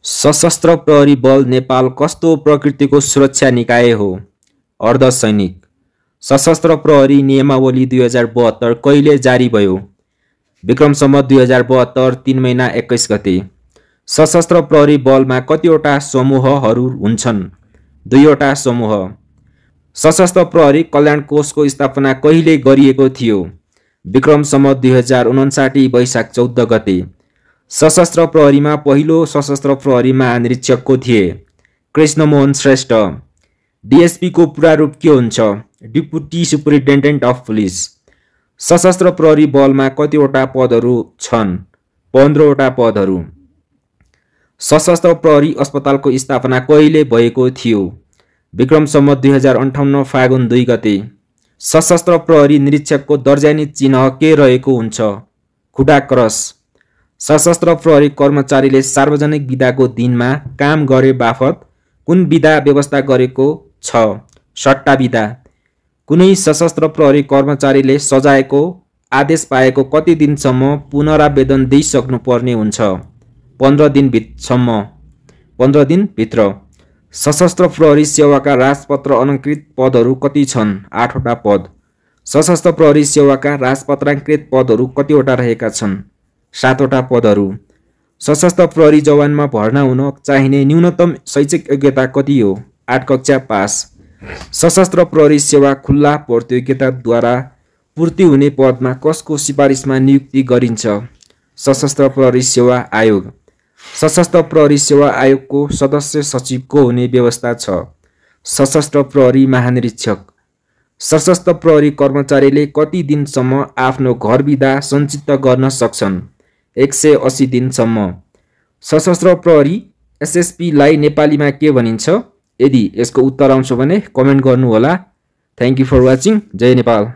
सशस्त्र प्रहरी बल नेपाल कस्तो प्रकृतिको सुरक्षा निकाय हो? अर्धसैनिक। सशस्त्र प्रहरी नियमावली 2072 कहिले जारी भयो? विक्रम सम्वत 2072 3 महिना 21 गते। सशस्त्र प्रहरी बलमा कतिवटा समूहहरू हुन्छन्? 2वटा समूह। सशस्त्र प्रहरी कल्याण कोषको स्थापना कहिले गरिएको थियो? विक्रम सम्वत 2059 वैशाख 14 गते। सशस्त्र प्रहरीमा पहिलो सशस्त्र प्रहरी महानिरीक्षक को थिए? कृष्णमोहन श्रेष्ठ। डीएसपी को पूरा रूप के हुन्छ? Deputy superintendent of police. सशस्त्र प्रहरी बलमा कतिवटा पदहरू छन्? 15वटा पदहरू। सशस्त्र प्रहरी अस्पतालको स्थापना कहिले भएको थियो? विक्रम सम्वत 2058 फागुन 2 गते। सशस्त्र प्रहरी निरीक्षकको दर्जानी चिन्ह के रहेको हुन्छ? खुट्टा क्रस। सशस्त्र प्रहरी कर्मचारीले सार्वजनिक बिदाको दिनमा काम गरे बापत कुन बिदा व्यवस्था गरेको छ? सट्टा बिदा। कुनै सशस्त्र प्रहरी कर्मचारीले सजायको आदेश पाएको कति दिनसम्म पुनरावेदन दिइसक्नु पर्ने हुन्छ? 15 दिनसम्म। 15 दिनभित्र। सशस्त्र प्रहरी सेवाका राजपत्र अलङ्कृत पदहरू कति छन्? 8वटा पद। सशस्त्र प्रहरी सेवाका राजपत्राङ्कृत पदहरू कतिवटा रहेका छन्? 7वटा पदहरू। सशस्त्र प्रहरी जवानमा भर्ना हुन चाहिने न्यूनतम शैक्षिक योग्यता कति हो? 8 कक्षा पास। सशस्त्र प्रहरी सेवा खुल्ला प्रतियोगिताद्वारा पूर्ति हुने पदमा कसको सिफारिसमा नियुक्ति गरिन्छ? सशस्त्र प्रहरी सेवा आयोग। सशस्त्र प्रहरी सेवा आयोगको सदस्य सचिव को हुने व्यवस्था छ? सशस्त्र प्रहरी महानिरीक्षक। सशस्त्र प्रहरी कर्मचारीले कति दिनसम्म आफ्नो घर बिदा सञ्चित गर्न सक्छन्? 180 दिनसम्म। सशस्त्र प्रहरी एसएसपी लाई नेपालीमा के भनिन्छ? यदि यसको उत्तर आउँछ भने कमेन्ट गर्नुहोला। Thank you for watching. जय नेपाल।